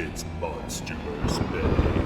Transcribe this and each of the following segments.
It's MonsterVerse, baby.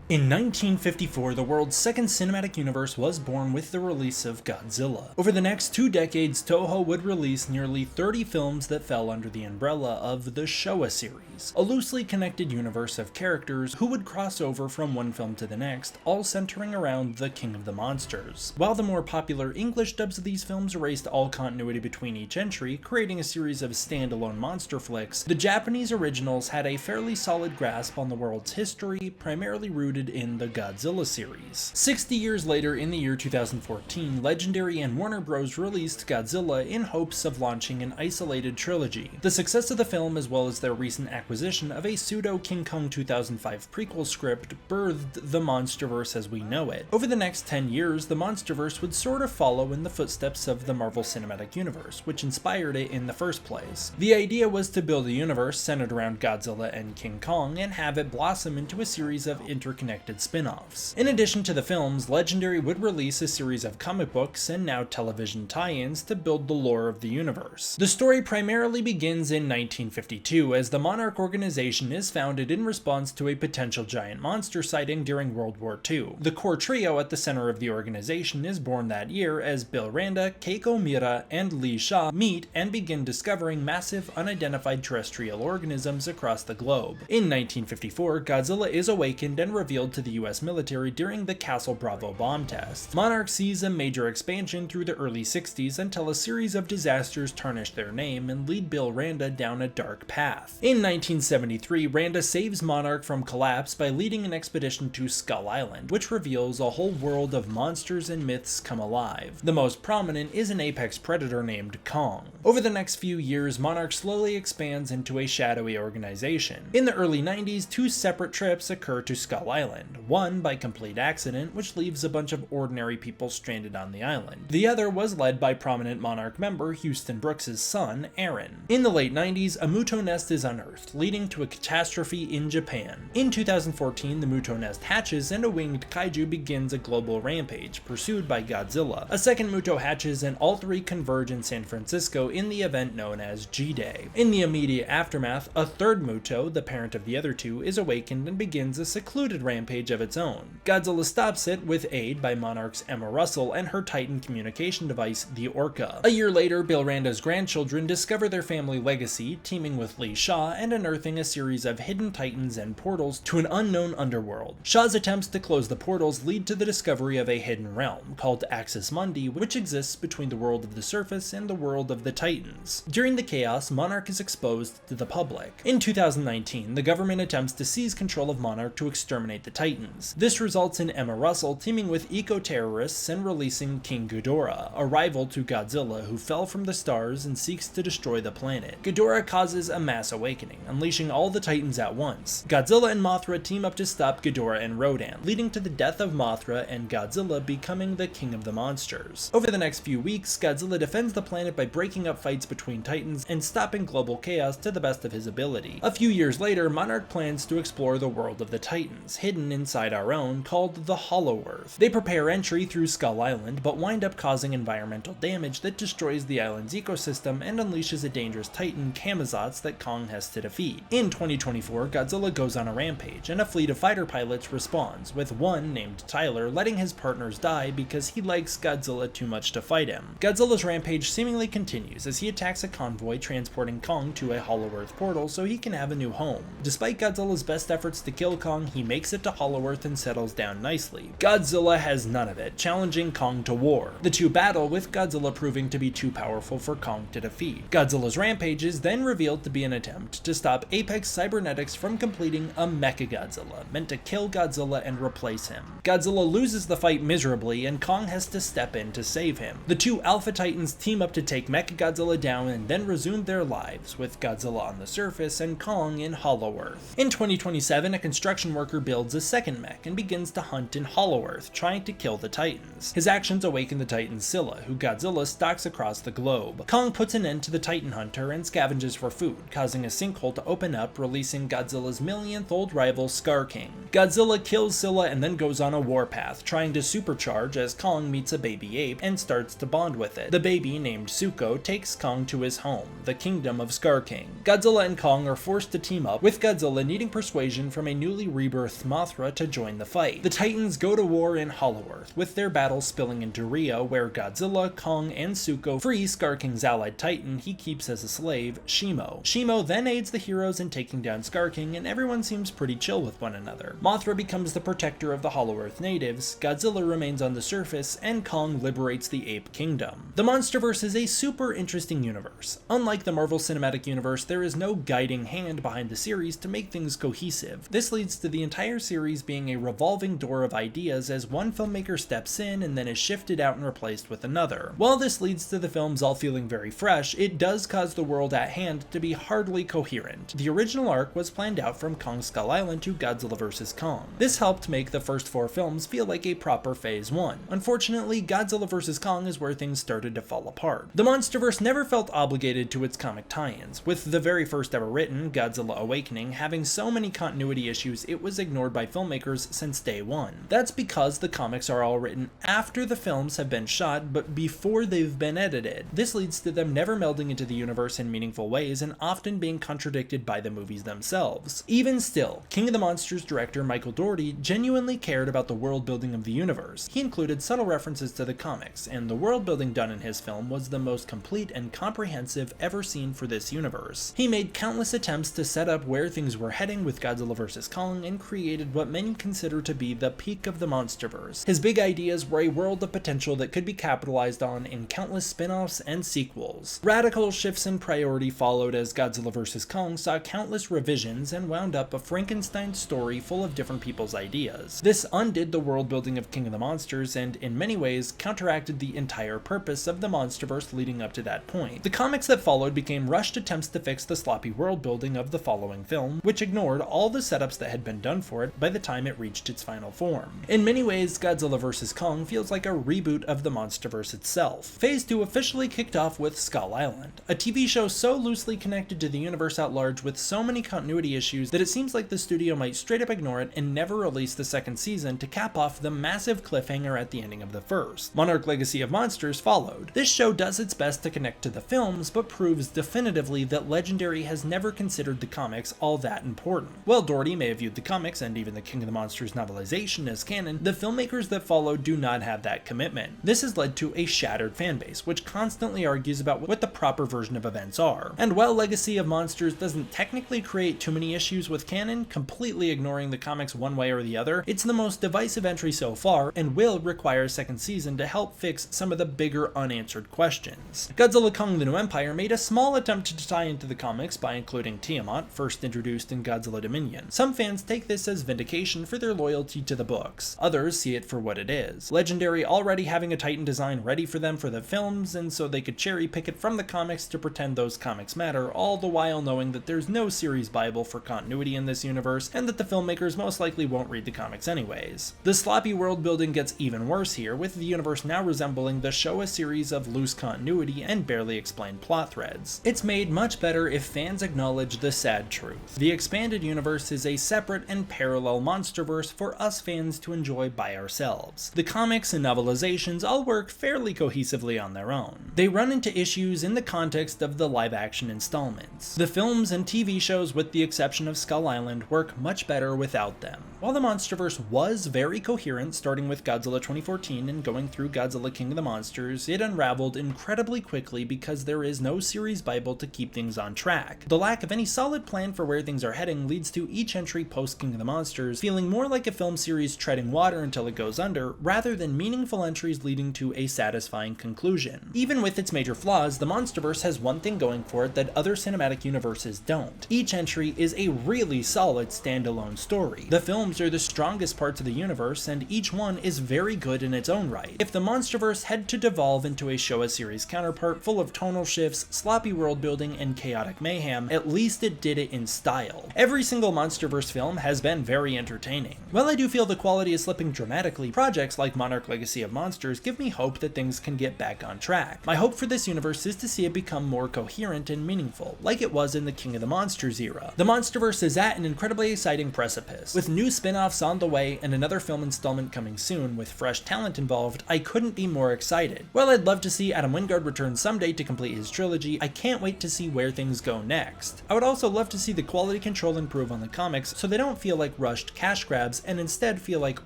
In 1954, the world's second cinematic universe was born with the release of Godzilla. Over the next 2 decades, Toho would release nearly 30 films that fell under the umbrella of the Showa series, a loosely connected universe of characters who would cross over from one film to the next, all centering around the King of the Monsters. While the more popular English dubs of these films erased all continuity between each entry, creating a series of standalone monster flicks, the Japanese originals had a fairly solid grasp on the world's history, primarily rooted in the Godzilla series. 60 years later, in the year 2014, Legendary and Warner Bros. Released Godzilla in hopes of launching an isolated trilogy. The success of the film, as well as their recent acquisition of a pseudo-King Kong 2005 prequel script, birthed the MonsterVerse as we know it. Over the next 10 years, the MonsterVerse would sort of follow in the footsteps of the Marvel Cinematic Universe, which inspired it in the first place. The idea was to build a universe centered around Godzilla and King Kong and have it blossom into a series of interconnected spin-offs. In addition to the films, Legendary would release a series of comic books and now television tie-ins to build the lore of the universe. The story primarily begins in 1952 as the Monarch organization is founded in response to a potential giant monster sighting during World War II. The core trio at the center of the organization is born that year as Bill Randa, Keiko Mira, and Lee Shaw meet and begin discovering massive unidentified terrestrial organisms across the globe. In 1954, Godzilla is awakened and revealed to the US military during the Castle Bravo bomb test. Monarch sees a major expansion through the early 60s until a series of disasters tarnish their name and lead Bill Randa down a dark path. In 1973, Randa saves Monarch from collapse by leading an expedition to Skull Island, which reveals a whole world of monsters and myths come alive. The most prominent is an apex predator named Kong. Over the next few years, Monarch slowly expands into a shadowy organization. In the early 90s, 2 separate trips occur to Skull Island. One by complete accident, which leaves a bunch of ordinary people stranded on the island. The other was led by prominent Monarch member Houston Brooks' son, Aaron. In the late 90s, a Muto nest is unearthed, leading to a catastrophe in Japan. In 2014, the Muto nest hatches and a winged kaiju begins a global rampage, pursued by Godzilla. A second Muto hatches and all 3 converge in San Francisco in the event known as G-Day. In the immediate aftermath, a third Muto, the parent of the other 2, is awakened and begins a secluded rampage of its own. Godzilla stops it with aid by Monarch's Emma Russell and her Titan communication device, the Orca. A year later, Bill Randa's grandchildren discover their family legacy, teaming with Lee Shaw and unearthing a series of hidden titans and portals to an unknown underworld. Shaw's attempts to close the portals lead to the discovery of a hidden realm, called Axis Mundi, which exists between the world of the surface and the world of the titans. During the chaos, Monarch is exposed to the public. In 2019, the government attempts to seize control of Monarch to exterminate the Titans. This results in Emma Russell teaming with eco-terrorists and releasing King Ghidorah, a rival to Godzilla who fell from the stars and seeks to destroy the planet. Ghidorah causes a mass awakening, unleashing all the Titans at once. Godzilla and Mothra team up to stop Ghidorah and Rodan, leading to the death of Mothra and Godzilla becoming the King of the Monsters. Over the next few weeks, Godzilla defends the planet by breaking up fights between Titans and stopping global chaos to the best of his ability. A few years later, Monarch plans to explore the world of the Titans, hidden inside our own, called the Hollow Earth. They prepare entry through Skull Island, but wind up causing environmental damage that destroys the island's ecosystem and unleashes a dangerous titan, Camazotz, that Kong has to defeat. In 2024, Godzilla goes on a rampage, and a fleet of fighter pilots responds, with one named Tyler letting his partners die because he likes Godzilla too much to fight him. Godzilla's rampage seemingly continues as he attacks a convoy transporting Kong to a Hollow Earth portal so he can have a new home. Despite Godzilla's best efforts to kill Kong, he makes it to Hollow Earth and settles down nicely. Godzilla has none of it, challenging Kong to war. The 2 battle, with Godzilla proving to be too powerful for Kong to defeat. Godzilla's rampage is then revealed to be an attempt to stop Apex Cybernetics from completing a Mechagodzilla, meant to kill Godzilla and replace him. Godzilla loses the fight miserably, and Kong has to step in to save him. The 2 Alpha Titans team up to take Mechagodzilla down and then resume their lives, with Godzilla on the surface and Kong in Hollow Earth. In 2027, a construction worker builds builds a second mech and begins to hunt in Hollow-Earth, trying to kill the Titans. His actions awaken the Titan Scylla, who Godzilla stalks across the globe. Kong puts an end to the Titan Hunter and scavenges for food, causing a sinkhole to open up, releasing Godzilla's millionth old rival Scar King. Godzilla kills Scylla and then goes on a warpath, trying to supercharge as Kong meets a baby ape and starts to bond with it. The baby, named Suko, takes Kong to his home, the kingdom of Scar King. Godzilla and Kong are forced to team up, with Godzilla needing persuasion from a newly rebirthed Mothra to join the fight. The Titans go to war in Hollow-Earth, with their battle spilling into Rio, where Godzilla, Kong, and Suko free Scar King's allied Titan he keeps as a slave, Shimo. Shimo then aids the heroes in taking down Scar King, and everyone seems pretty chill with one another. Mothra becomes the protector of the Hollow-Earth natives, Godzilla remains on the surface, and Kong liberates the Ape Kingdom. The MonsterVerse is a super interesting universe. Unlike the Marvel Cinematic Universe, there is no guiding hand behind the series to make things cohesive. This leads to the entire series being a revolving door of ideas as one filmmaker steps in and then is shifted out and replaced with another. While this leads to the films all feeling very fresh, it does cause the world at hand to be hardly coherent. The original arc was planned out from Kong Skull Island to Godzilla vs. Kong. This helped make the first 4 films feel like a proper Phase 1. Unfortunately, Godzilla vs. Kong is where things started to fall apart. The MonsterVerse never felt obligated to its comic tie-ins, with the very first ever written, Godzilla Awakening, having so many continuity issues it was ignored by filmmakers since day one. That's because the comics are all written after the films have been shot, but before they've been edited. This leads to them never melding into the universe in meaningful ways and often being contradicted by the movies themselves. Even still, King of the Monsters director Michael Dougherty genuinely cared about the world building of the universe. He included subtle references to the comics, and the world building done in his film was the most complete and comprehensive ever seen for this universe. He made countless attempts to set up where things were heading with Godzilla vs. Kong and created what many consider to be the peak of the MonsterVerse. His big ideas were a world of potential that could be capitalized on in countless spin-offs and sequels. Radical shifts in priority followed as Godzilla vs. Kong saw countless revisions and wound up a Frankenstein story full of different people's ideas. This undid the world building of King of the Monsters and, in many ways, counteracted the entire purpose of the MonsterVerse leading up to that point. The comics that followed became rushed attempts to fix the sloppy world building of the following film, which ignored all the setups that had been done for it by the time it reached its final form. In many ways, Godzilla vs. Kong feels like a reboot of the MonsterVerse itself. Phase 2 officially kicked off with Skull Island, a TV show so loosely connected to the universe at large with so many continuity issues that it seems like the studio might straight up ignore it and never release the second season to cap off the massive cliffhanger at the ending of the first. Monarch Legacy of Monsters followed. This show does its best to connect to the films, but proves definitively that Legendary has never considered the comics all that important. While Dougherty may have viewed the comics and even the King of the Monsters novelization as canon, the filmmakers that followed do not have that commitment. This has led to a shattered fanbase, which constantly argues about what the proper version of events are. And while Legacy of Monsters doesn't technically create too many issues with canon, completely ignoring the comics one way or the other, it's the most divisive entry so far and will require a second season to help fix some of the bigger unanswered questions. Godzilla Kong: The New Empire made a small attempt to tie into the comics by including Tiamat, first introduced in Godzilla Dominion. Some fans take this as vindication for their loyalty to the books. Others see it for what it is. Legendary already having a Titan design ready for them for the films, and so they could cherry pick it from the comics to pretend those comics matter, all the while knowing that there's no series bible for continuity in this universe, and that the filmmakers most likely won't read the comics anyways. The sloppy world building gets even worse here, with the universe now resembling the Showa series of loose continuity and barely explained plot threads. It's made much better if fans acknowledge the sad truth. The expanded universe is a separate and parallel MonsterVerse for us fans to enjoy by ourselves. The comics and novelizations all work fairly cohesively on their own. They run into issues in the context of the live-action installments. The films and TV shows, with the exception of Skull Island, work much better without them. While the MonsterVerse was very coherent, starting with Godzilla 2014 and going through Godzilla King of the Monsters, it unraveled incredibly quickly because there is no series bible to keep things on track. The lack of any solid plan for where things are heading leads to each entry post King of the Monsters feeling more like a film series treading water until it goes under, rather than meaningful entries leading to a satisfying conclusion. Even with its major flaws, the MonsterVerse has one thing going for it that other cinematic universes don't. Each entry is a really solid standalone story. The films are the strongest parts of the universe, and each one is very good in its own right. If the MonsterVerse had to devolve into a Showa series counterpart full of tonal shifts, sloppy world building, and chaotic mayhem, at least it did it in style. Every single MonsterVerse film has been very very entertaining. While I do feel the quality is slipping dramatically, projects like Monarch Legacy of Monsters give me hope that things can get back on track. My hope for this universe is to see it become more coherent and meaningful, like it was in the King of the Monsters era. The MonsterVerse is at an incredibly exciting precipice. With new spin-offs on the way and another film installment coming soon with fresh talent involved, I couldn't be more excited. While I'd love to see Adam Wingard return someday to complete his trilogy, I can't wait to see where things go next. I would also love to see the quality control improve on the comics so they don't feel like rushed cash grabs and instead feel like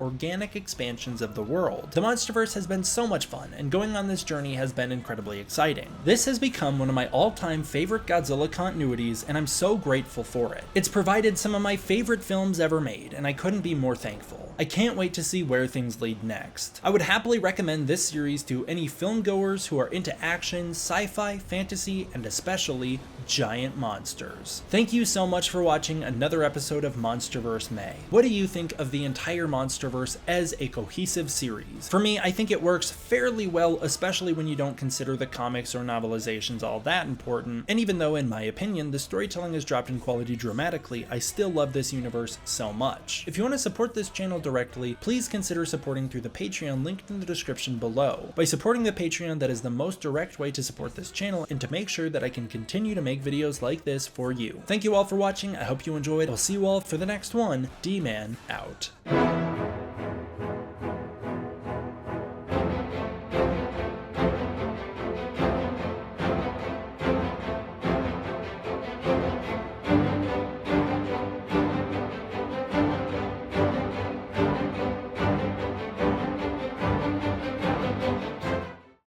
organic expansions of the world. The MonsterVerse has been so much fun, and going on this journey has been incredibly exciting. This has become one of my all-time favorite Godzilla continuities, and I'm so grateful for it. It's provided some of my favorite films ever made, and I couldn't be more thankful. I can't wait to see where things lead next. I would happily recommend this series to any film goers who are into action, sci-fi, fantasy, and especially giant monsters. Thank you so much for watching another episode of MonsterVerse May. What do you think of the entire MonsterVerse as a cohesive series? For me, I think it works fairly well, especially when you don't consider the comics or novelizations all that important, and even though in my opinion the storytelling has dropped in quality dramatically, I still love this universe so much. If you want to support this channel directly, please consider supporting through the Patreon linked in the description below. By supporting the Patreon, that is the most direct way to support this channel and to make sure that I can continue to make videos like this for you. Thank you all for watching, I hope you enjoyed, I'll see you all for the next one. D-Man out.